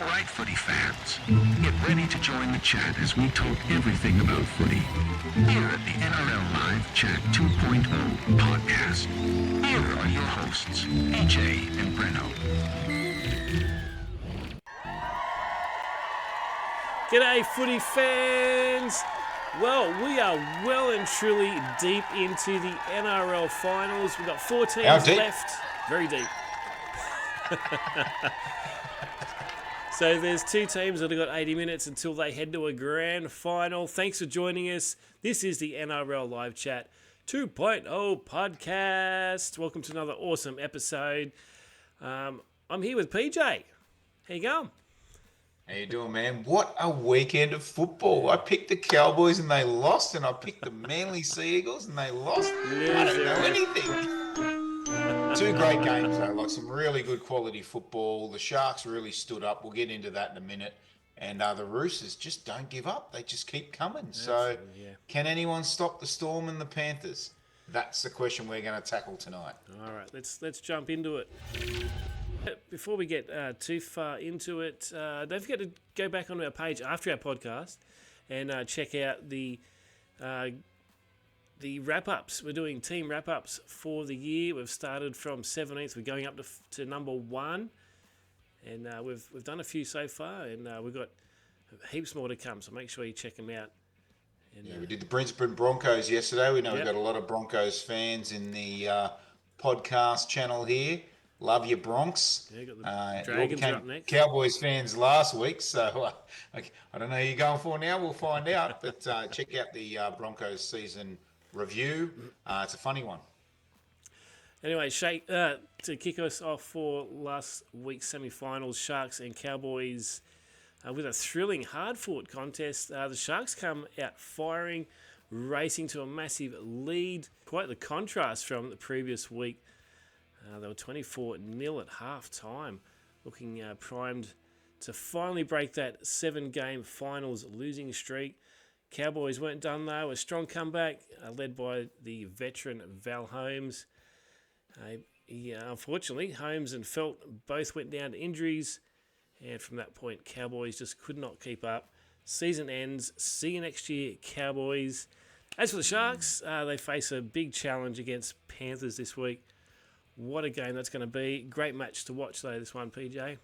Alright, footy fans, get ready to join the chat as we talk everything about footy. Here at the NRL Live Chat 2.0 podcast. Here are your hosts, P.J. and Breno. G'day, footy fans! Well, we are well and truly deep into the NRL finals. We've got 4 teams left. Very deep. So there's 2 teams that have got 80 minutes until they head to a grand final. Thanks for joining us. This is the NRL Live Chat 2.0 podcast. Welcome to another awesome episode. I'm here with PJ. How you going? How you doing, man? What a weekend of football. I picked the Cowboys and they lost, and I picked the Manly Sea Eagles and they lost. I don't know anything. 2 great games, though, like some really good quality football. The Sharks really stood up. We'll get into that in a minute. And the Roosters just don't give up. They just keep coming. So Can anyone stop the Storm and the Panthers? That's the question we're going to tackle tonight. All right, let's jump into it. Before we get too far into it, don't forget to go back onto our page after our podcast and check out the wrap-ups. We're doing team wrap-ups for the year. We've started from 17th. We're going up to number 1. And we've done a few so far, and we've got heaps more to come, so make sure you check them out. And, we did the Brisbane Broncos yesterday. We know we've got a lot of Broncos fans in the podcast channel here. Love your Bronx. Yeah, got the Dragons up next. Cowboys fans last week, so I don't know who you're going for now. We'll find out. But check out the Broncos season review. It's a funny one. Anyway, to kick us off for last week's semi-finals, Sharks and Cowboys with a thrilling, hard-fought contest. The Sharks come out firing, racing to a massive lead. Quite the contrast from the previous week. They were 24-0 at half-time, looking primed to finally break that 7-game finals losing streak. Cowboys weren't done, though. A strong comeback led by the veteran Val Holmes. Unfortunately, Holmes and Felt both went down to injuries, and from that point, Cowboys just could not keep up. Season ends. See you next year, Cowboys. As for the Sharks, they face a big challenge against Panthers this week. What a game that's going to be. Great match to watch, though, this one, PJ.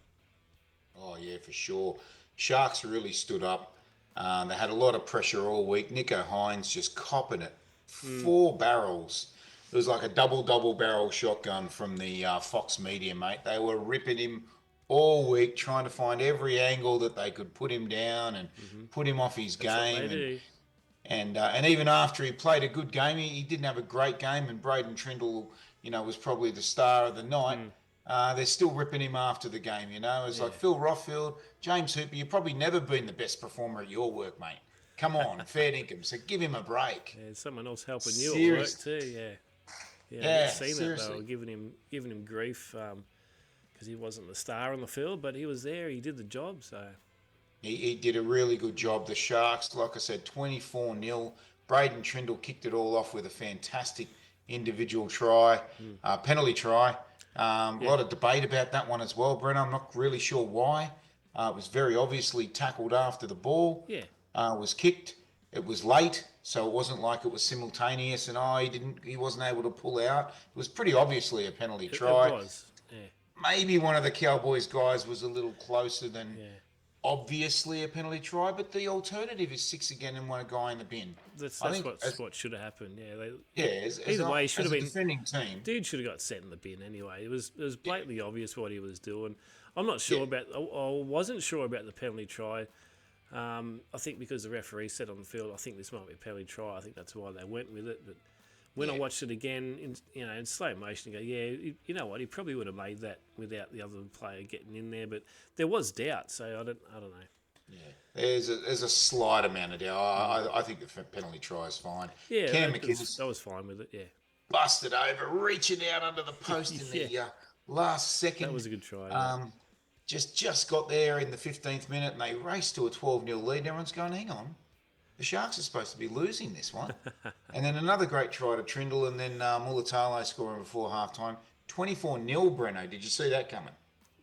Oh, yeah, for sure. Sharks really stood up. They had a lot of pressure all week. Nico Hines just copping it. 4 barrels. It was like a double barrel shotgun from the Fox Media, mate. They were ripping him all week, trying to find every angle that they could put him down and put him off his game. And even after he played a good game, he didn't have a great game, and Braden Trindle, was probably the star of the night. They're still ripping him after the game, It's like Phil Rothfield, James Hooper, you've probably never been the best performer at your work, mate. Come on, fair dinkum, so give him a break. Yeah, someone else helping you at work too, I've seen seriously. that, though, giving him grief because he wasn't the star on the field, but he was there, he did the job, so... He did a really good job. The Sharks, like I said, 24-0. Braden Trindle kicked it all off with a fantastic individual try, penalty try. A lot of debate about that one as well, Breno. I'm not really sure why. It was very obviously tackled after the ball. Was kicked. It was late, so it wasn't like it was simultaneous and he wasn't able to pull out. It was pretty obviously a penalty try. It was, Maybe one of the Cowboys guys was a little closer than obviously a penalty try, but the alternative is 6 again and 1 guy in the bin. That's what should have happened. Either way, he should have been defending team. Dude should have got set in the bin anyway. It was blatantly obvious what he was doing. I'm not sure about. I wasn't sure about the penalty try. I think because the referee said on the field, I think this might be a penalty try. I think that's why they went with it. But when I watched it again, in slow motion, I go, you know what? He probably would have made that without the other player getting in there. But there was doubt, so I don't know. Yeah, there's a slight amount of doubt. I think the penalty try is fine. Yeah, Cam I was fine with it. Yeah, busted over, reaching out under the post in the last second. That was a good try. Just got there in the 15th minute, and they raced to a 12-0 lead. And everyone's going, hang on. The Sharks are supposed to be losing this one. And then another great try to Trindle, and then Mulatalo scoring before halftime. 24-0, Breno. Did you see that coming?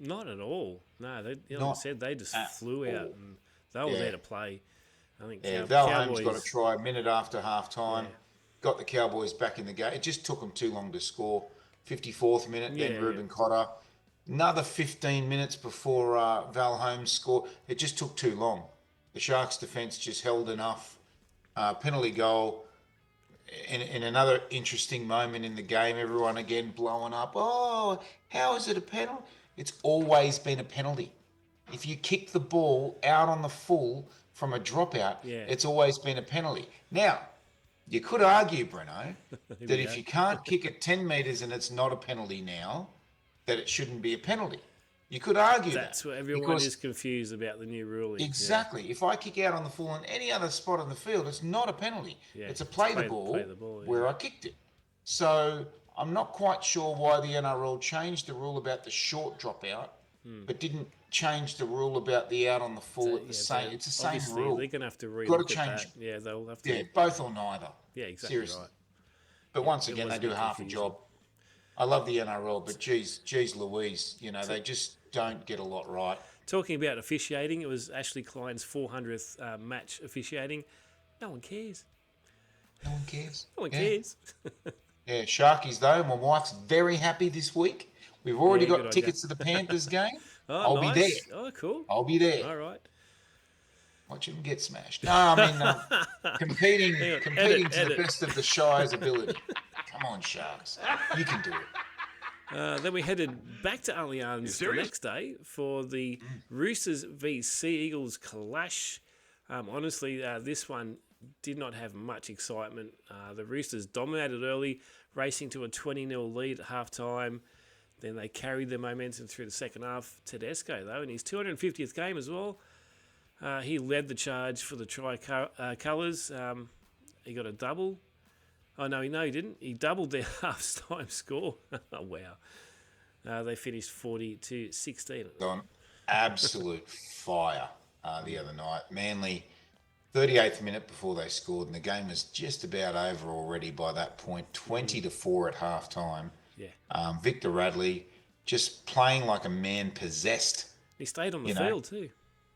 Not at all. No, they, like I Not said, they just at flew out all. and they were Yeah. there to play. I think Yeah, Val Holmes Cowboys. got a try a minute after half time, Yeah. got the Cowboys back in the game. It just took them too long to score. 54th minute, then Yeah, Ruben Cotter. Another 15 minutes before Val Holmes scored. It just took too long. The Sharks' defence just held enough. Penalty goal. In another interesting moment in the game, everyone again blowing up. Oh, how is it a penalty? It's always been a penalty. If you kick the ball out on the full from a dropout, Yeah. it's always been a penalty. Now, you could argue, Breno, that if you can't kick it 10 metres and it's not a penalty now, that it shouldn't be a penalty. You could argue That's that. what everyone because is confused about the new ruling. exactly. If I kick out on the full in any other spot on the field, it's not a penalty. Yeah, It's a play the ball where I kicked it. So I'm not quite sure why the NRL changed the rule about the short dropout, but didn't change the rule about the out on the full at the same. It's the same obviously, rule. they're going to have to Got relook to at change. that. Yeah, they'll have to. Yeah, both or neither. Yeah, exactly Seriously. right. But once it again, was they a do bit half a confusing. job. I love the NRL, but geez Louise, they just don't get a lot right. Talking about officiating, it was Ashley Klein's 400th match officiating. No one cares. No one cares. No one cares. Yeah, Sharkies though. My wife's very happy this week. We've already Yeah, good got on tickets to the Panthers game. Oh, I'll nice. be there. Oh, cool. I'll be there. All right. Watch him get smashed. No, I mean competing to edit. the best of the Shire's ability. Come on, Sharks. You can do it. Then we headed back to Allianz the next day for the Roosters v Sea Eagles clash. Honestly, this one did not have much excitement. The Roosters dominated early, racing to a 20-0 lead at halftime. Then they carried their momentum through the second half. Tedesco, though, in his 250th game as well, he led the charge for the Tricolours. He got a double. Oh, no, he didn't. He doubled their half-time score. Oh, wow. They finished 40-16. On absolute fire the other night. Manly, 38th minute before they scored, and the game was just about over already by that point. 20-4 at half-time. Yeah. Victor Radley just playing like a man possessed. He stayed on the field too.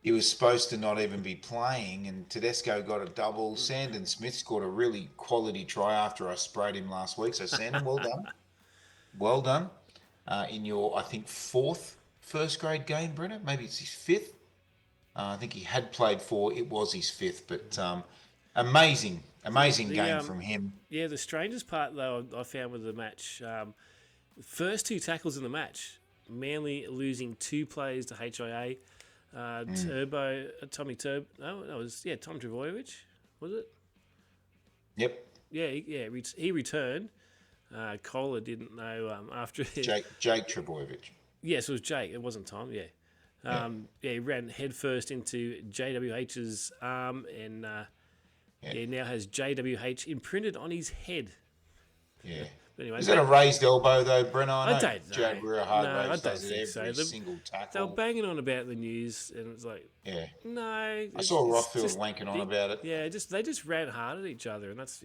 He was supposed to not even be playing, and Tedesco got a double. Sandon Smith scored a really quality try after I sprayed him last week. So, Sandon, well done. Well done. In your, I think, first grade game, Breno. Maybe it's his fifth. I think he had played 4. It was his 5th, but amazing game from him. Yeah, the strangest part, though, I found with the match, first 2 tackles in the match, Manly losing 2 players to HIA. Tommy Turbo. No, it was Tom Trbojevic, was it? Yep. Yeah, he returned. Kohler didn't know after Jake Trbojevic. Yes, it was Jake. It wasn't Tom. Yeah. He ran headfirst into JWH's arm and now has JWH imprinted on his head. Yeah. Anyway, is that a raised elbow though, Breno? I don't know. Joe Brewer hard I raised don't does think it so. every single tackle. They were banging on about the news, and it's like, no. I saw Rothfield wanking on about it. Yeah, they just ran hard at each other, and that's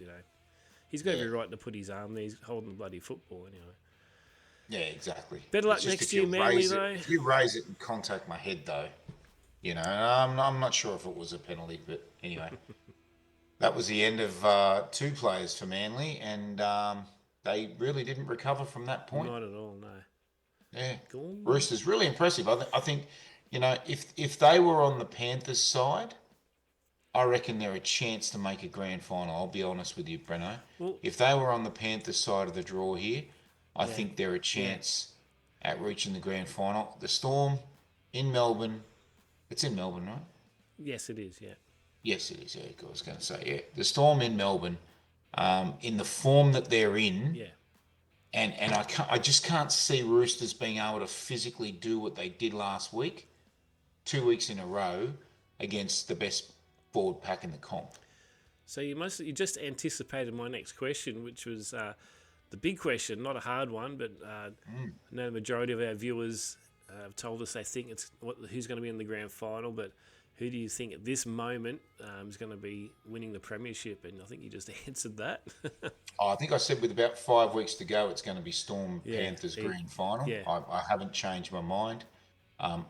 he's got every right to put his arm there. He's holding the bloody football anyway. Yeah, exactly. Better luck next year, Manly, though. If you raise it and contact my head, though, I'm not sure if it was a penalty, but anyway. That was the end of 2 players for Manly, and they really didn't recover from that point. Not at all, no. Yeah. Roosters, really impressive. I think, if they were on the Panthers side, I reckon they're a chance to make a grand final. I'll be honest with you, Breno. Well, if they were on the Panthers side of the draw here, I think they're a chance at reaching the grand final. The Storm in Melbourne. It's in Melbourne, right? Yes, it is, yeah. Yes, it is. Yeah, I was going to say, yeah. The Storm in Melbourne, in the form that they're in, and I just can't see Roosters being able to physically do what they did last week, 2 weeks in a row, against the best forward pack in the comp. So you just anticipated my next question, which was the big question, not a hard one, but I know the majority of our viewers have told us they think it's who's going to be in the grand final, but who do you think at this moment is going to be winning the premiership? And I think you just answered that. I think I said with about 5 weeks to go, it's going to be Storm Panthers grand final. Yeah. I haven't changed my mind. When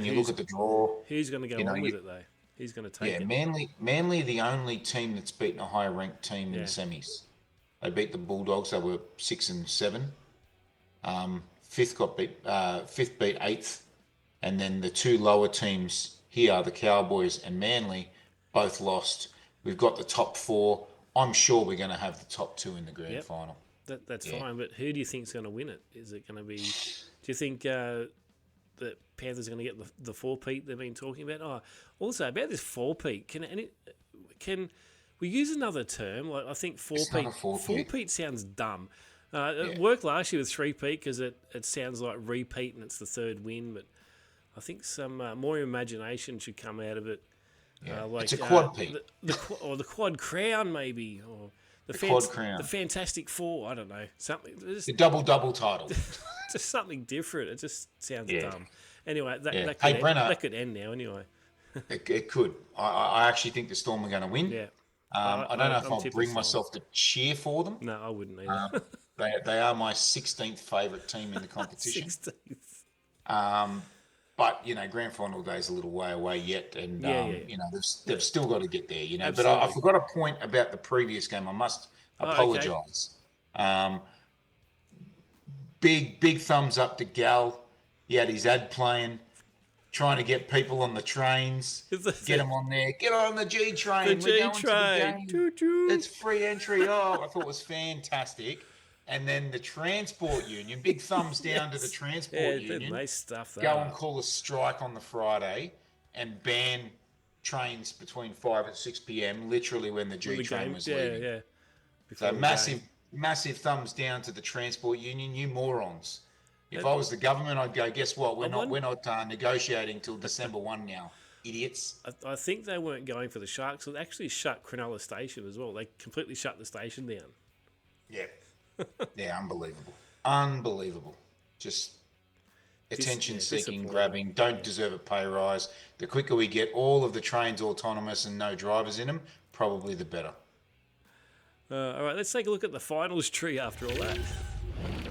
you look at the draw, Who's going to go on with it though? Who's going to take it? Manly are the only team that's beaten a higher ranked team in the Yeah. semis. They beat the Bulldogs. They were 6 and 7. Fifth beat eighth, and then the two lower teams here, the Cowboys and Manly, both lost. We've got the top 4. I'm sure we're going to have the top 2 in the grand final. That's fine, but who do you think's going to win it? Is it going to be? Do you think that Panthers are going to get the 4-peat they've been talking about? Oh, also about this 4-peat, can we use another term? Like I think 4-peat. 4-peat sounds dumb. It worked last year with 3-peat because it sounds like repeat and it's the third win, but I think some more imagination should come out of it. Yeah. It's a quad peat. Or the quad crown maybe, or the quad crown. The Fantastic Four. I don't know, something. The double title. Just something different. It just sounds dumb. Anyway, that could end now. Anyway, it could. I actually think the Storm are going to win. Yeah. I don't know if I'll bring myself to cheer for them. No, I wouldn't either. They are my 16th favourite team in the competition. 16th. But grand final day is a little way away yet, and they've still got to get there. Absolutely. But I forgot a point about the previous game. I must apologise. Okay. Big thumbs up to Gal. He had his ad playing, trying to get people on the trains, get them on there. Get on the G train. The G train. Choo-choo. It's free entry. Oh, I thought it was fantastic. And then the Transport Union, big thumbs down to the Transport Union. They stuff that go and call a strike on the Friday and ban trains between 5 and 6 p.m. literally when the G train was leaving. Yeah. So massive thumbs down to the Transport Union, you morons. If I was the government, I'd go, guess what? We're not negotiating till December 1 now, idiots. I think they weren't going for the Sharks. So they actually shut Cronulla Station as well. They completely shut the station down. Yeah. Yeah, unbelievable. Just attention-seeking, grabbing, don't deserve a pay rise. The quicker we get all of the trains autonomous and no drivers in them, probably the better. All right, let's take a look at the finals tree after all that.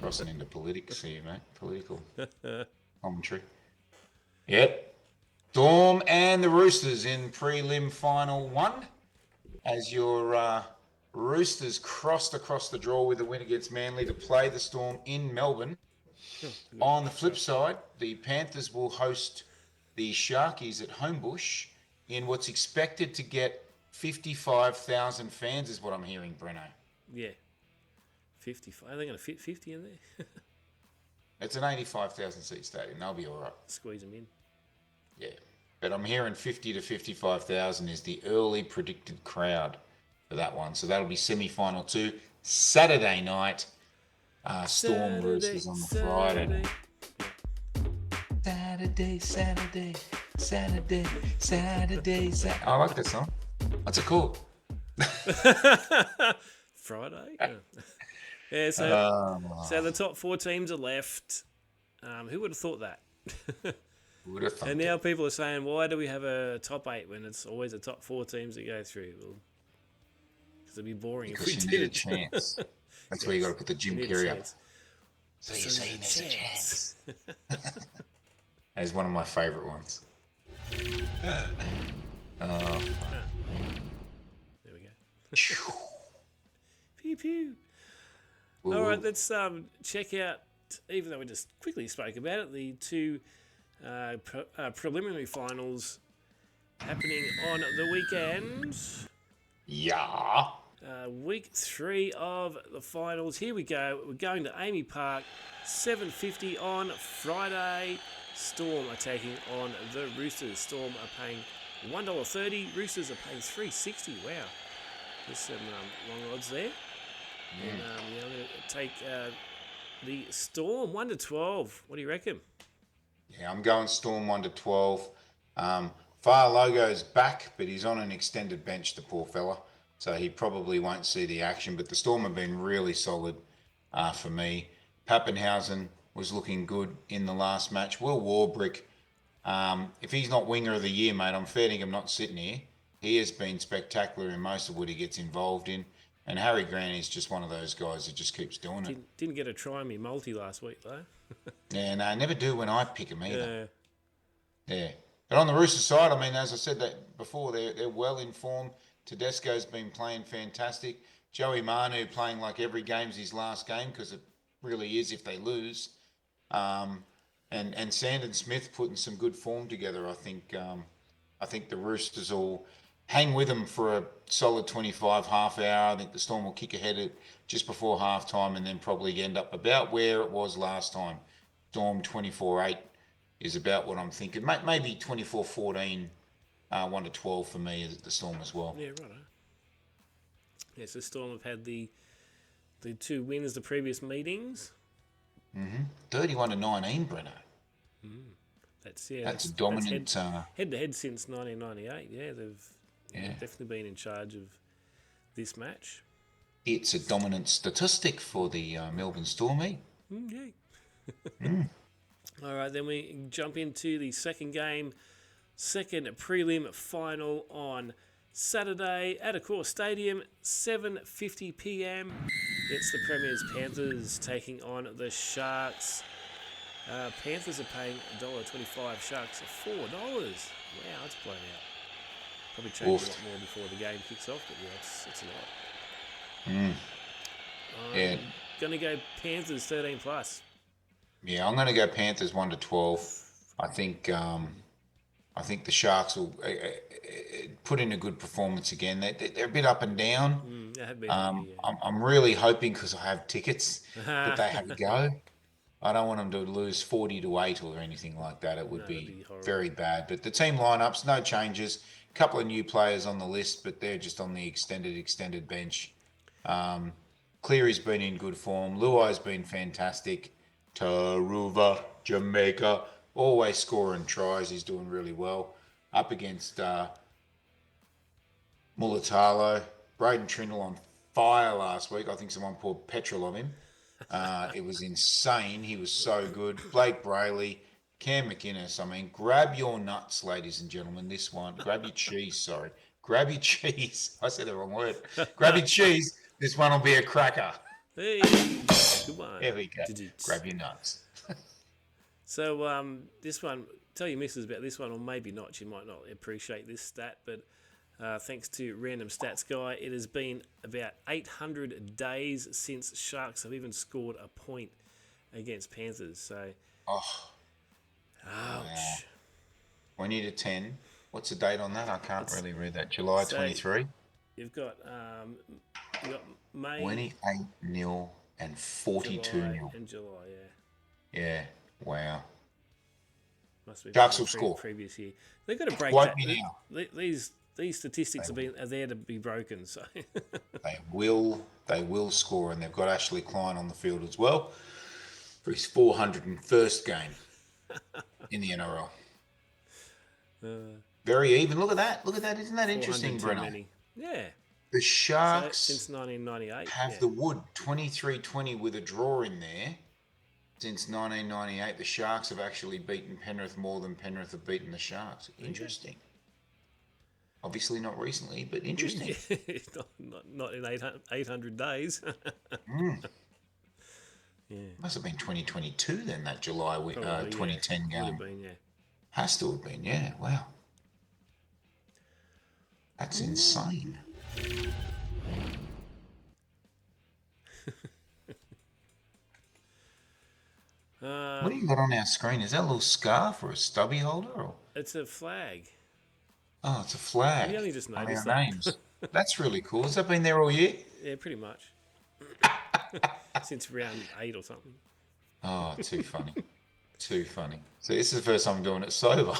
Crossing into politics here, mate. Political commentary. Yep. Storm and the Roosters in prelim final 1. As your Roosters crossed across the draw with a win against Manly to play the Storm in Melbourne. On the flip side, the Panthers will host the Sharkies at Homebush in what's expected to get 55,000 fans, is what I'm hearing, Breno. Yeah. 55. Are they going to fit 50 in there? It's an 85,000 seat stadium. They'll be all right. Squeeze them in. Yeah. But I'm hearing 50 to 55,000 is the early predicted crowd for that one. So that'll be semi-final 2, Saturday night. Storm Roosters on the Friday. Saturday. I like that song. What's it called? Friday? Yeah, so the top 4 teams are left. Who would have thought that? Would have thought and now people are saying, why do we have a top 8 when it's always the top 4 teams that go through? Well, because it'd be boring if we did a chance. That's where you got to put the Jim Carrey up. So you say there's a chance. That is one of my favourite ones. There we go. Pew pew. Ooh. All right, let's check out, even though we just quickly spoke about it, the 2 preliminary finals happening on the weekend. Yeah. Week 3 of the finals. Here we go. We're going to Amy Park, 7:50 on Friday. Storm are taking on the Roosters. Storm are paying $1.30. Roosters are paying $3.60. Wow. There's some long odds there. And I'm going to take the Storm 1-12. What do you reckon? Yeah, I'm going Storm 1-12. Fire Logo's back, but he's on an extended bench, the poor fella. So he probably won't see the action. But the Storm have been really solid for me. Pappenhausen was looking good in the last match. Will Warbrick, if he's not winger of the year, mate, I'm fair dinkum not sitting here. He has been spectacular in most of what he gets involved in. And Harry Grant is just one of those guys that just keeps doing it. Didn't get a try me multi last week, though. Yeah, no, I never do when I pick them either. Yeah. Yeah. But on the Roosters side, I mean, as I said that before, they're well informed. Tedesco's been playing fantastic. Joey Manu playing like every game's his last game because it really is if they lose. Um, and Sandon Smith putting some good form together. I think the Roosters will hang with them for a solid 25 half hour. I think the Storm will kick ahead at just before half time and then probably end up about where it was last time. Storm 24-8 is about what I'm thinking. Maybe 24-14, 1-12 for me is the Storm as well. Yeah, right. Yeah, so Storm have had the 2 wins the previous meetings. 31-19, Breno. That's That's a dominant. Head to head since 1998. Yeah, they've definitely been in charge of this match. It's a dominant statistic for the Melbourne Storm. Yeah. All right, then we jump into the second game, second prelim final on Saturday at Accor Stadium, 7:50 p.m. It's the Premiers Panthers taking on the Sharks. Panthers are paying $1.25. Sharks are $4. Wow, that's blown out. Probably change a lot more before the game kicks off, but yeah, it's a lot. Yeah. Going to go Panthers 13 plus. Yeah, I'm going to go Panthers 1-12. I think the Sharks will put in a good performance again. They're a bit up and down. They have been. I'm really hoping because I have tickets that they have a go. I don't want them to lose 40-8 or anything like that. It would be very bad. But the team lineups, no changes. A couple of new players on the list, but they're just on the extended bench. Cleary's been in good form. Luai's been fantastic. Taruva, Jamaica, always scoring tries. He's doing really well. Up against Mulatalo. Braden Trindle on fire last week. I think someone poured petrol on him. It was insane. He was so good. Blake Brayley, Cam McInnes. I mean, grab your nuts, ladies and gentlemen. This one. Grab your cheese, sorry. Grab your cheese. I said the wrong word. Grab your cheese. This one will be a cracker. Hey, good one. There we go. Grab your nuts. So this one, tell your missus about this one, or maybe not. She might not appreciate this stat, but thanks to Random Stats Guy, it has been about 800 days since Sharks have even scored a point against Panthers. So, ouch. Wow. 20 to 10. What's the date on that? I can't really read that. July 23. You've got May 28-0 and 42-0. In July, yeah. Yeah. Wow. Must be Sharks will score. Previous year. They've got to break Quote that. me now. These statistics are there to be broken. So They will score, and they've got Ashley Klein on the field as well for his 401st game in the NRL. Very even. Look at that. Isn't that interesting, Breno? Yeah. The Sharks since 1998 have the wood 23-20 with a draw in there. Since 1998, the Sharks have actually beaten Penrith more than Penrith have beaten the Sharks. Interesting. Obviously not recently, but interesting. not in 800 days. Yeah. Must have been 2022 then, that July 2010 game. Would have been, yeah. Has to have been, yeah. Wow. That's insane. What do you got on our screen? Is that a little scarf or a stubby holder? Or? It's a flag. Oh, it's a flag. You only just on noticed our that. names. That's really cool. Has that been there all year? Yeah, pretty much. Since round 8 or something. Oh, too funny. Too funny. So this is the first time I'm doing it sober.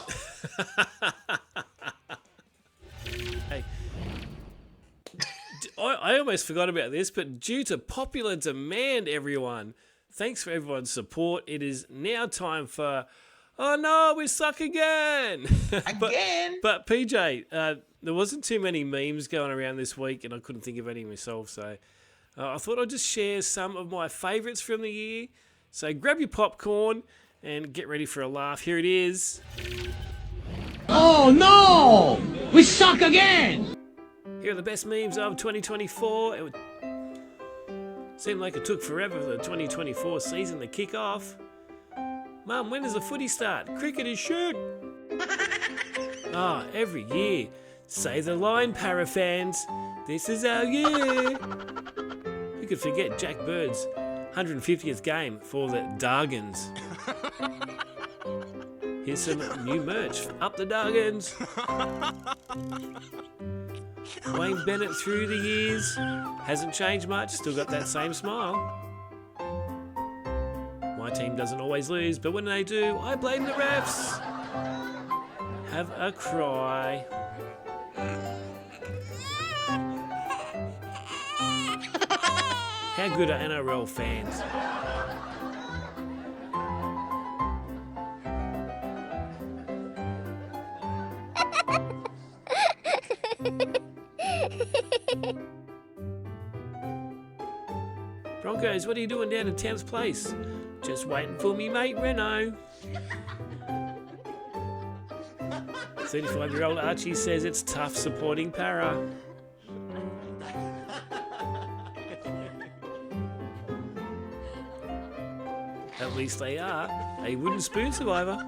Hey, I almost forgot about this, but due to popular demand, everyone, thanks for everyone's support. It is now time for, oh no, we suck again. Again? But PJ, there wasn't too many memes going around this week, and I couldn't think of any myself, so I thought I'd just share some of my favourites from the year. So grab your popcorn and get ready for a laugh. Here it is. Oh no! We suck again! Here are the best memes of 2024. It would seem like it took forever for the 2024 season to kick off. Mum, when does the footy start? Cricket is shit. Every year. Say the line, para fans. This is our year. Who could forget Jack Bird's 150th game for the Dargans? Here's some new merch. Up the Dargans. Wayne Bennett through the years. Hasn't changed much. Still got that same smile. My team doesn't always lose, but when they do, I blame the refs. Have a cry. How good are NRL fans? Broncos, what are you doing down in 10th place? Just waiting for me mate Breno. 35-year-old Archie says it's tough supporting Para. At least they are a wooden spoon survivor.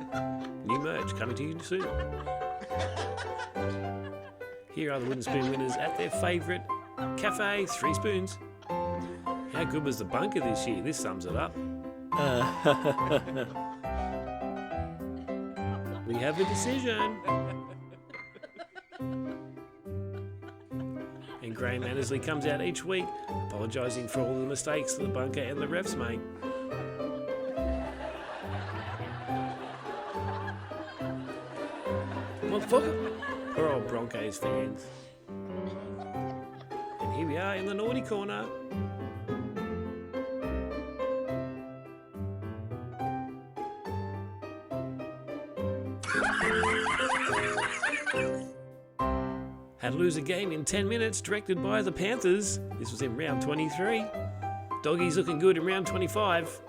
New merch coming to you soon. Here are the wooden spoon winners at their favourite cafe, 3 Spoons. How good was the bunker this year? This sums it up. We have a decision. And Graham Annesley comes out each week apologising for all the mistakes that the bunker and the refs made. Motherfucker. Poor old Broncos fans. And here we are in the naughty corner. Had to lose a game in 10 minutes, directed by the Panthers. This was in round 23. Doggies looking good in round 25.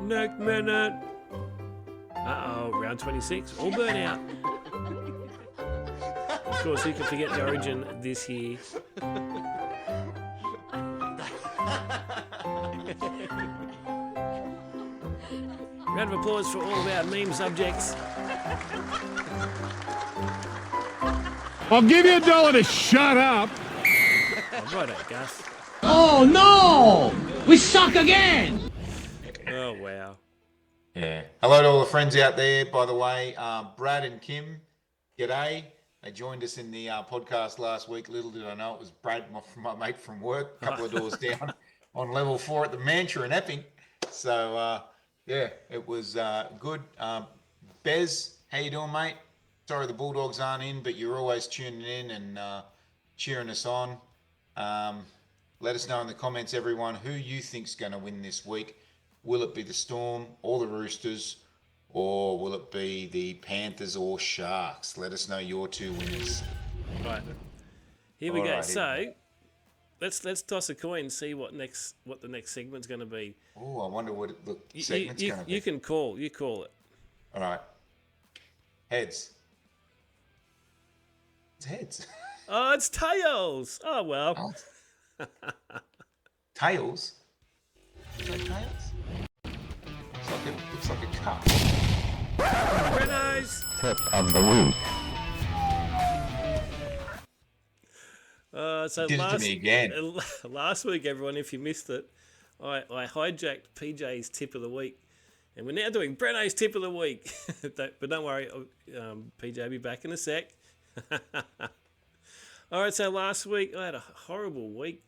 Next minute. Round 26. All burnout. Of course, who can forget the Origin this year? Round of applause for all of our meme subjects. I'll give you $1 to shut up. Oh, righto, Gus. Oh no! We suck again! Oh, wow. Yeah. Hello to all the friends out there, by the way. Brad and Kim, g'day. They joined us in the podcast last week. Little did I know it was Brad, my mate from work, a couple of doors down on level 4 at the Mantra in Epping. So, yeah, it was good. Bez, how you doing, mate? Sorry the Bulldogs aren't in, but you're always tuning in and cheering us on. Let us know in the comments, everyone, who you think's going to win this week. Will it be the Storm or the Roosters, or will it be the Panthers or Sharks? Let us know your 2 winners. Right. Here we go. Right, so, let's toss a coin and see what the next segment's going to be. Oh, I wonder what the segment's going to be. You can call. You call it. All right. Heads. It's heads. Oh, it's tails. Oh, well. Oh. Tails? Is that tails? Looks like a cup. Breno's Tip of the week. So Did it to me again. Last week, everyone, if you missed it, I hijacked PJ's tip of the week. And we're now doing Breno's tip of the week. But don't worry, PJ will be back in a sec. All right, so last week I had a horrible week.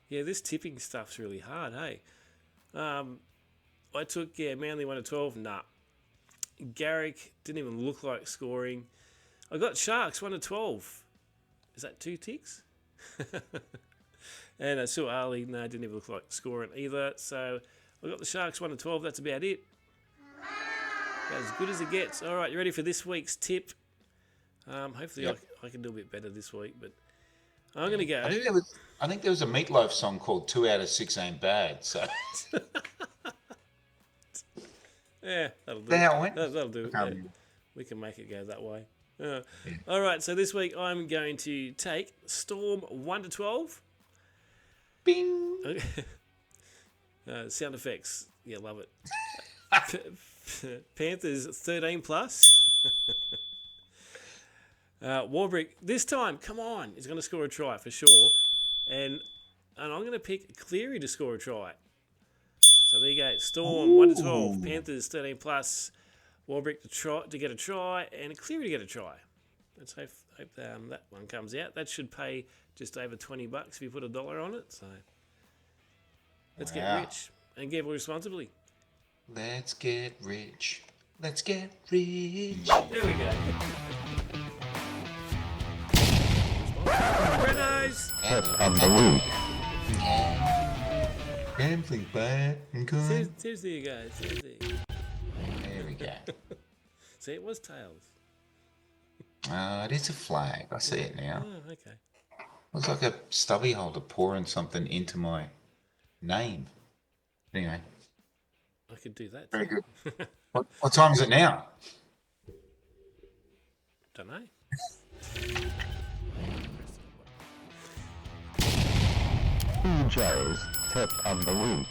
Yeah, this tipping stuff's really hard, hey? I took, Manly 1 to 12. Nah. Garrick didn't even look like scoring. I got Sharks 1 to 12. Is that 2 ticks? And Sue Ali, didn't even look like scoring either. So I got the Sharks 1 to 12. That's about it. As good as it gets. All right, you ready for this week's tip? Hopefully I can do a bit better this week, but I'm going to go. I think there was a Meatloaf song called 2 out of 6 Ain't Bad. So yeah, that'll do. That'll do. Yeah. We can make it go that way. All right, so this week I'm going to take Storm 1 to 12. Bing. Sound effects. Yeah, love it. Panthers 13 plus. Warbrick, this time, come on, he's going to score a try for sure. And I'm going to pick Cleary to score a try. So there you go. Storm 1 to 12. Panthers 13 plus. Warbrick to get a try, and Cleary to get a try. Let's hope that one comes out. That should pay just over $20 if you put $1 on it. So let's get rich and gamble responsibly. Let's get rich. Let's get rich. There we go. Breno's Tip of the week. Gambling bad and good. Seriously, you guys. Seriously. There we go. See, it was tails. It is a flag. I see it now. Oh, okay. Looks like a stubby holder pouring something into my name. Anyway, I could do that. very good. What time is it now? Don't know. PJ's tip of the week.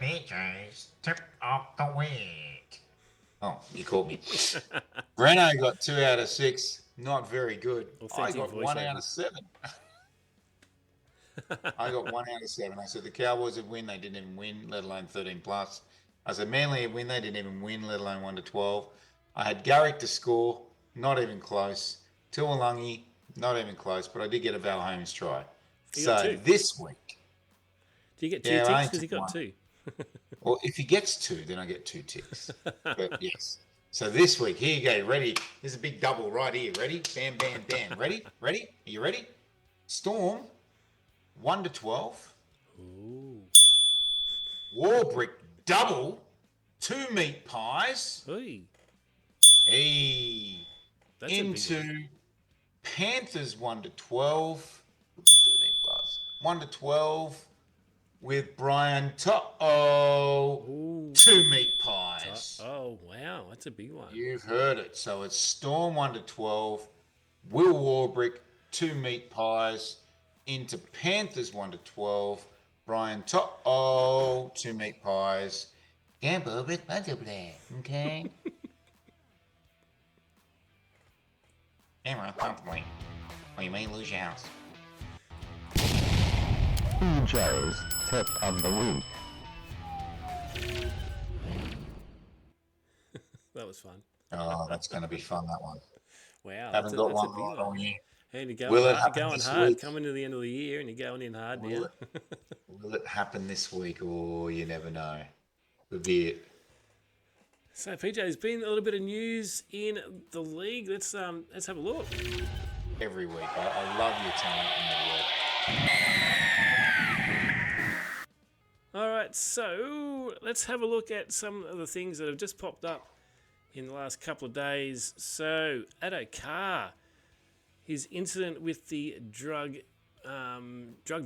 PJ's tip of the week. Oh, you caught me. Breno got 2 out of 6. Not very good. Authentic I got 1 out of 7. I got 1 out of 7. I said the Cowboys would win. They didn't even win, let alone 13 plus. I said Manly would win. They didn't even win, let alone 1 to 12. I had Garrick to score. Not even close. Tuolangi, not even close. But I did get a Val Holmes try. You got So 2. this week, Do you get 2 Yeah, I ticks because he took got 1. 2? well, if he gets 2, then I get 2 ticks. But yes. So this week, here you go. Ready? There's a big double right here. Ready? Bam, bam, bam. Ready? Ready? Are you ready? Storm, 1 to 12. Ooh. Warbrick, double. 2 meat pies. Hey. Hey. That's a big one. Into Panthers, 1 to 12. Could be 13 plus. 1 to 12 with Brian To'o. Ooh. 2 meat pies. Oh, wow. That's a big one. You've heard it. So it's Storm 1 to 12, Will Warbrick 2 meat pies, into Panthers 1 to 12, Brian To'o 2 meat pies. Gamble with multiple, okay? Camera comfortably, or you may lose your house. PJ's tip of the week. That was fun. Oh, that's going to be fun, that one. Wow. Haven't got that's a one big right all year. And you're Will going, it hard, happen going this hard, week? coming to the end of the year, and you're going in hard Will now. Will it happen this week, or you never know? Could be it. So, PJ, there's been a little bit of news in the league. Let's have a look. Every week. I love your talent in the work. All right, so let's have a look at some of the things that have just popped up in the last couple of days. So, Addo Carr, his incident with the drug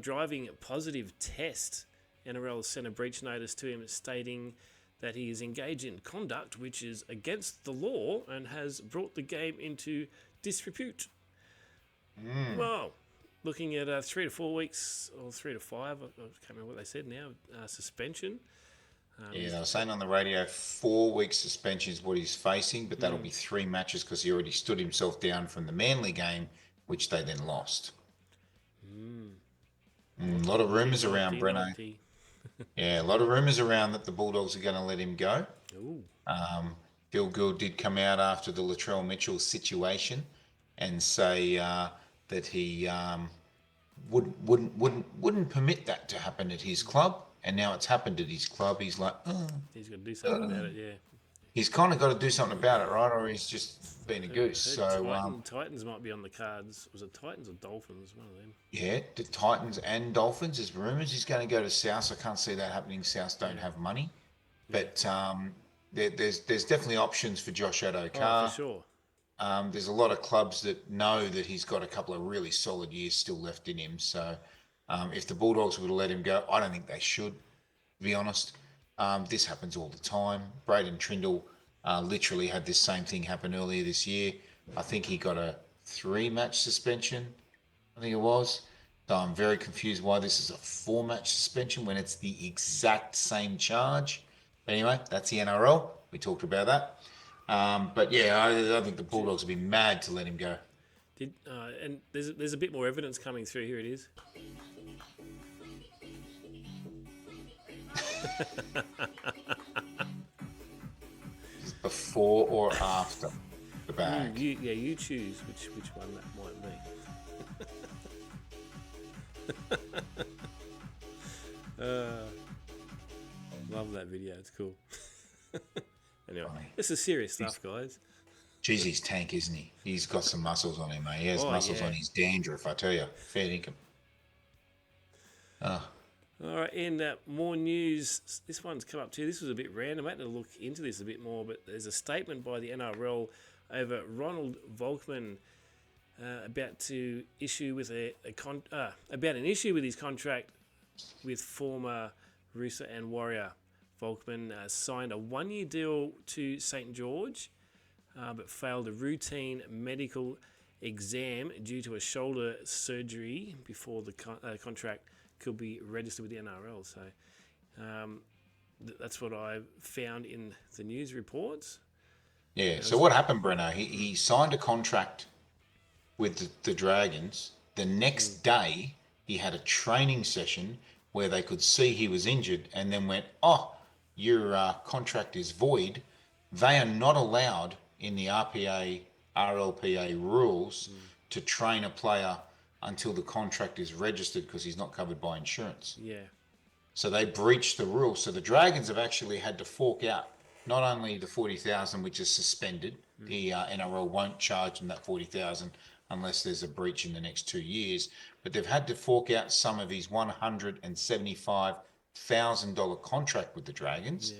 driving positive test, NRL sent a breach notice to him stating that he is engaged in conduct which is against the law and has brought the game into disrepute. Well, looking at 3 to 4 weeks or 3 to 5, I can't remember what they said now, suspension. Yeah, they were saying on the radio 4 weeks suspension is what he's facing, but that'll be 3 matches because he already stood himself down from the Manly game, which they then lost. A lot of rumours around, Breno. Yeah, a lot of rumours around that the Bulldogs are going to let him go. Ooh. Phil Gould did come out after the Latrell Mitchell situation and say that he wouldn't permit that to happen at his club, and now it's happened at his club. He's like, He's got to do something about it, yeah. he's kind of got to do something about it, right? Or he's just been a goose. Heard So Titans might be on the cards. Was it Titans or Dolphins? One of them. yeah, the Titans and Dolphins. There's rumours he's going to go to South. I can't see that happening. South don't have money, but there's definitely options for Josh Addo Carr. Oh, for sure. There's a lot of clubs that know that he's got a couple of really solid years still left in him. So if the Bulldogs were to let him go, I don't think they should, to be honest. This happens all the time. Braden Trindle literally had this same thing happen earlier this year. I think he got a 3-match suspension, I think it was. So I'm very confused why this is a 4-match suspension when it's the exact same charge. Anyway, that's the NRL. We talked about that. But yeah, I think the Bulldogs would be mad to let him go. And there's a bit more evidence coming through. Here it is. Before or after the bag? You choose which one that might be. Love that video. It's cool. Anyway, this is serious stuff, guys. Geez, he's tank, isn't he? He's got some muscles on him, mate. He has muscles on his dandruff, I tell you. Fair dinkum. All right, and more news. This one's come up too. This was a bit random. I had to look into this a bit more, but there's a statement by the NRL over Ronald Volkman about to issue with about an issue with his contract with former Rooster and Warrior. Volkman signed a 1-year deal to St. George, but failed a routine medical exam due to a shoulder surgery before the contract could be registered with the NRL. So that's what I found in the news reports. Yeah, so what happened, Breno? He signed a contract with the Dragons. The next day, he had a training session where they could see he was injured and then went, your contract is void. They are not allowed in the RPA, RLPA rules to train a player until the contract is registered because he's not covered by insurance. Yeah. So they breached the rules. So the Dragons have actually had to fork out not only the 40,000, which is suspended. The NRL won't charge them that 40,000 unless there's a breach in the next 2 years. But they've had to fork out some of his $175,000 contract with the Dragons. Yeah.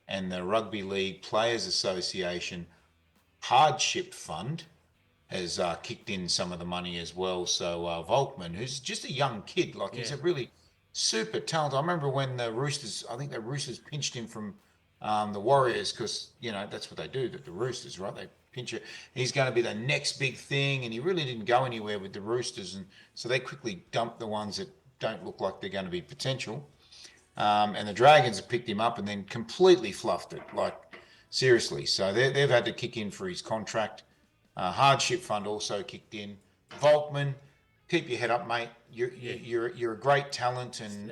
And the Rugby League Players Association Hardship Fund has kicked in some of the money as well. So Volkman, who's just a young kid, he's a really super talented. I remember when the Roosters pinched him from the Warriors because, that's what they do, the Roosters, right? They pinch it. He's going to be the next big thing, and he really didn't go anywhere with the Roosters. And so they quickly dumped the ones that don't look like they're going to be potential. And the Dragons have picked him up and then completely fluffed it, seriously. So they've had to kick in for his contract. Hardship Fund also kicked in. Volkman, keep your head up, mate. You're a great talent, and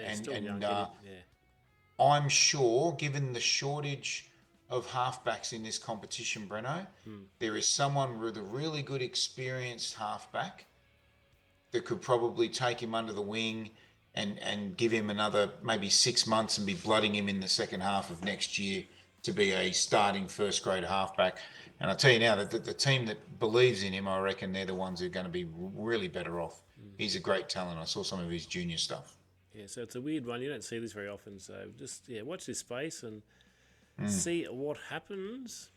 I'm sure, given the shortage of halfbacks in this competition, Breno, there is someone with a really good experienced halfback that could probably take him under the wing and give him another maybe 6 months and be blooding him in the second half of next year to be a starting first grade halfback. And I'll tell you now that the team that believes in him, I reckon they're the ones who are going to be really better off. He's a great talent. I saw some of his junior stuff. Yeah, so it's a weird one. You don't see this very often. So just, watch this space and see what happens.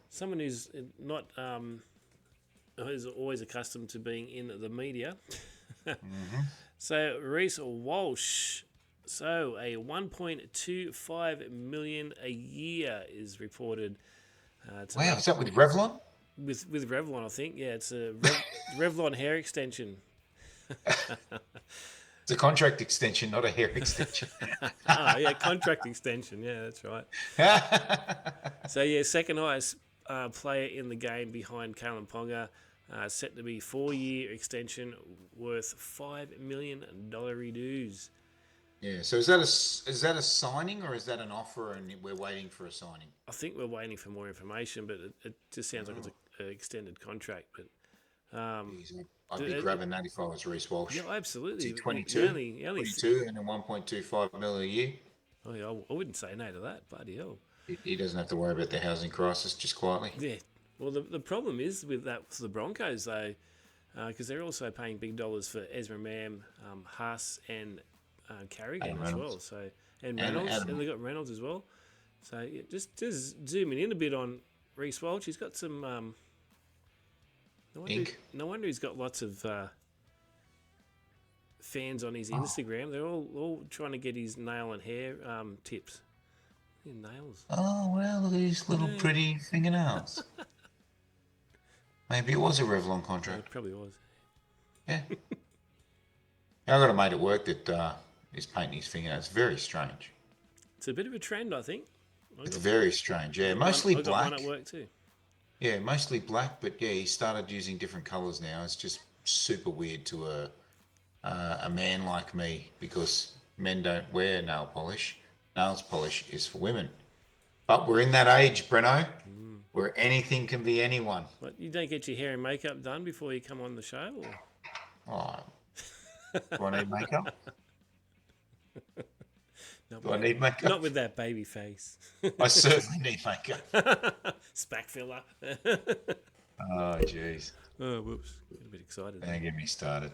Someone who's not, who's always accustomed to being in the media. So Reece Walsh. So a $1.25 million a year is reported. Wow, is that with Revlon? With Revlon, I think. Yeah, it's a Revlon hair extension. It's a contract extension, not a hair extension. Contract extension. Yeah, that's right. So, second highest player in the game behind Kalen Ponga. Set to be 4-year extension worth $5 million dues. Yeah, so is that a signing or is that an offer and we're waiting for a signing? I think we're waiting for more information, but it just sounds like it's an extended contract. But I'd be grabbing that if I was Reece Walsh. Yeah, absolutely. Is he 22? Only 22 and then 1.25 million a year. Oh, yeah, I wouldn't say no to that. Bloody hell. He doesn't have to worry about the housing crisis, just quietly. Yeah. Well, the problem is with that for the Broncos, though, because they're also paying big dollars for Ezra Mam, Haas, and Carrigan as well. So and Reynolds, and they got Reynolds as well. So just zooming in a bit on Reece Walsh, he's got some. No wonder he's got lots of fans on his Instagram. They're all trying to get his nail and hair tips. His nails. Oh well, look at his little pretty fingernails. Maybe it was a Revlon contract. It probably was. Yeah. I got a mate at work that is painting his finger. It's very strange. It's a bit of a trend, I think. It's very strange. Yeah, mostly I got black. one at work too. Yeah, mostly black, but yeah, he started using different colours now. It's just super weird to a man like me because men don't wear nail polish. Nails polish is for women. But we're in that age, Breno, where anything can be anyone. But you don't get your hair and makeup done before you come on the show? Or? Oh, do I need makeup? Not Do I with- need makeup? Not with that baby face. I certainly need makeup. Spack filler. Oh, jeez. Oh, whoops. Get a bit excited. Don't get me started.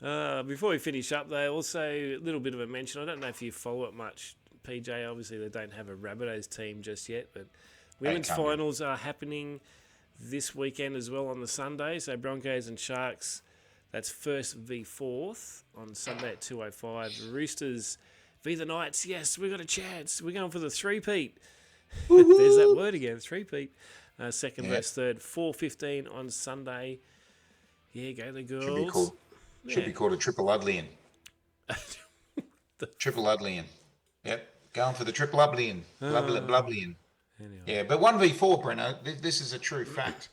Before we finish up, though, also a little bit of a mention. I don't know if you follow it much, PJ. Obviously, they don't have a Rabbitohs team just yet, but women's come in. finals are happening this weekend as well on the Sunday. So Broncos and Sharks, that's first v fourth on Sunday at 2:05. The Roosters v the Knights. Yes, we've got a chance. We're going for the three-peat. There's that word again, three-peat. Second Yep. versus third, 4:15 on Sunday. Yeah, go the girls. Should be called a triple Udlian. Triple Udlian. Yep. Going for the triple Udlian. Blublian. Anyway. Yeah, but 1v4, Breno, this is a true fact.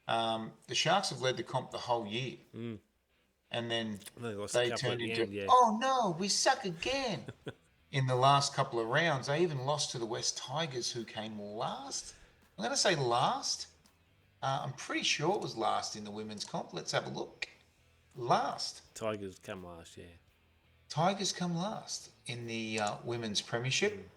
The Sharks have led the comp the whole year. And then They lost a they couple turned at the into, end, yeah. oh no, we suck again. In the last couple of rounds, they even lost to the West Tigers, who came last. I'm going to say last. I'm pretty sure it was last in the women's comp. Let's have a look. Last. Tigers come last, yeah. Tigers come last in the women's premiership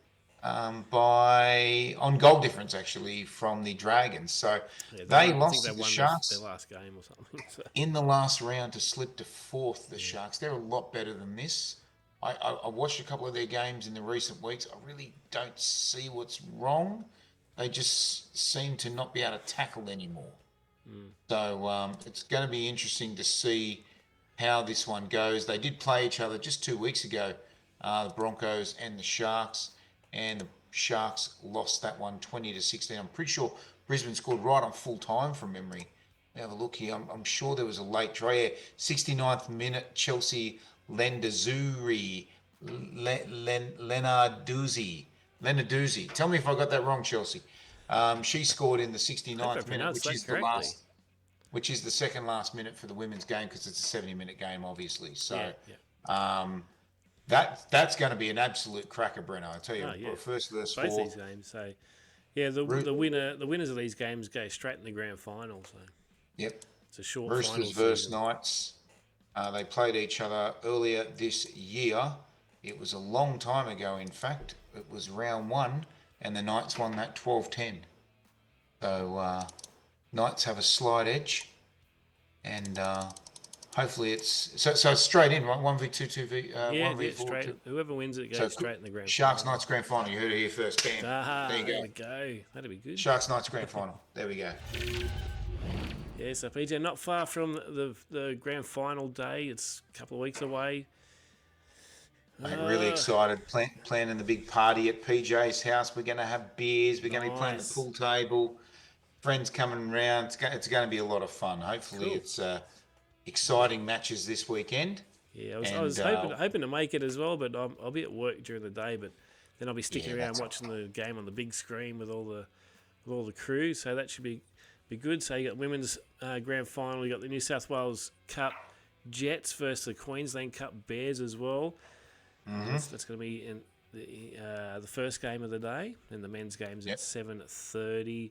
by on goal difference actually from the Dragons. So Yeah, they I lost think to they the won Sharks their last game or something. So. in the last round to slip to fourth. The Sharks, they're a lot better than this. I watched a couple of their games in the recent weeks. I really don't see what's wrong. They just seem to not be able to tackle anymore. So it's going to be interesting to see how this one goes. They did play each other just 2 weeks ago, the Broncos and the Sharks, and the Sharks lost that one 20-16. I'm pretty sure Brisbane scored right on full time from memory. Have a look here. I'm sure there was a late draw. Yeah, 69th minute, Chelsea Lendazuri, Lenarduzzi. Tell me if I got that wrong, Chelsea. She scored in the 69th minute, which is the second last minute for the women's game because it's a 70-minute game, obviously. So that's going to be an absolute cracker, Breno. I tell you, first versus both fourth. these games. So yeah, the winners of these games go straight in the grand final. So Yep. it's a short Roosters final versus season. Knights. They played each other earlier this year. It was a long time ago, in fact. It was round one, and the Knights won that 12-10. So Knights have a slight edge, and hopefully it's so it's straight in, right? 1v2, 2v, 1v4. Straight. Two. Whoever wins it goes straight in the grand Sharks final. Knights grand final. You heard it here first. Bam. There you There go. we go. That'd be good. Sharks Knights grand final. There we go. Yeah, so PJ, not far from the grand final day. It's a couple of weeks away. Mate, really excited. Planning the big party at PJ's house. We're going to have beers. We're going to be playing the Nice. pool table. Friends coming around. It's going to be a lot of fun. Hopefully, Cool. it's exciting matches this weekend. Yeah, I was hoping to make it as well, but I'll be at work during the day. But then I'll be sticking around watching the game on the big screen with all the crew. So that should be good. So you got women's grand final. You got the New South Wales Cup Jets versus the Queensland Cup Bears as well. That's going to be in the first game of the day, and the men's game's at 7:30.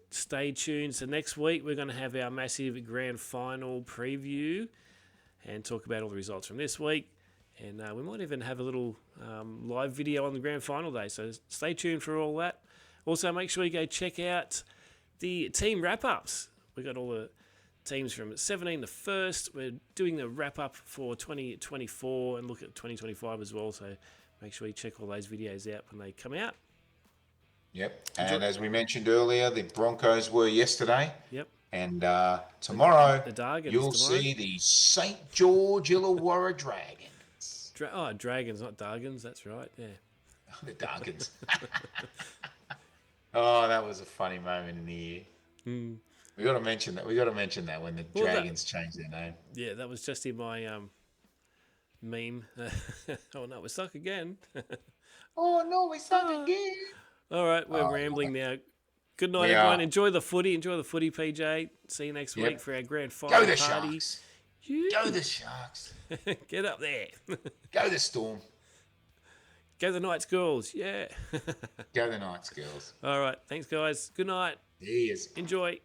Stay tuned. So next week we're going to have our massive grand final preview and talk about all the results from this week. And we might even have a little live video on the grand final day. So stay tuned for all that. Also, make sure you go check out the team wrap-ups. We got all the teams from 17 to 1st. We're doing the wrap-up for 2024 and look at 2025 as well. So make sure you check all those videos out when they come out. Yep. And as we mentioned earlier, the Broncos were yesterday. Yep. And tomorrow, The Dargans you'll tomorrow. see the St. George Illawarra Dragons. Dragons, not Dargans. That's right. Yeah. The Dargans. Oh, that was a funny moment in the year. We got to mention that. We got to mention that when the Dragons changed their name. Yeah, that was just in my meme. Oh no, we're stuck again. Oh no, we suck again. All right, we're rambling now. Good night, We everyone. are. Enjoy the footy, PJ. See you next Yep. week for our grand final Go the party. Sharks. Yeah. Go the Sharks. Get up there. Go the Storm. Go the Knights girls. Yeah. Go the Knights, girls. All right. Thanks, guys. Good night. Yes. Enjoy.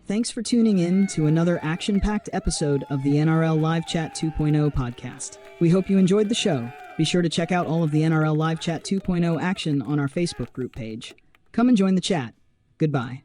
Thanks for tuning in to another action-packed episode of the NRL Live Chat 2.0 podcast. We hope you enjoyed the show. Be sure to check out all of the NRL Live Chat 2.0 action on our Facebook group page. Come and join the chat. Goodbye.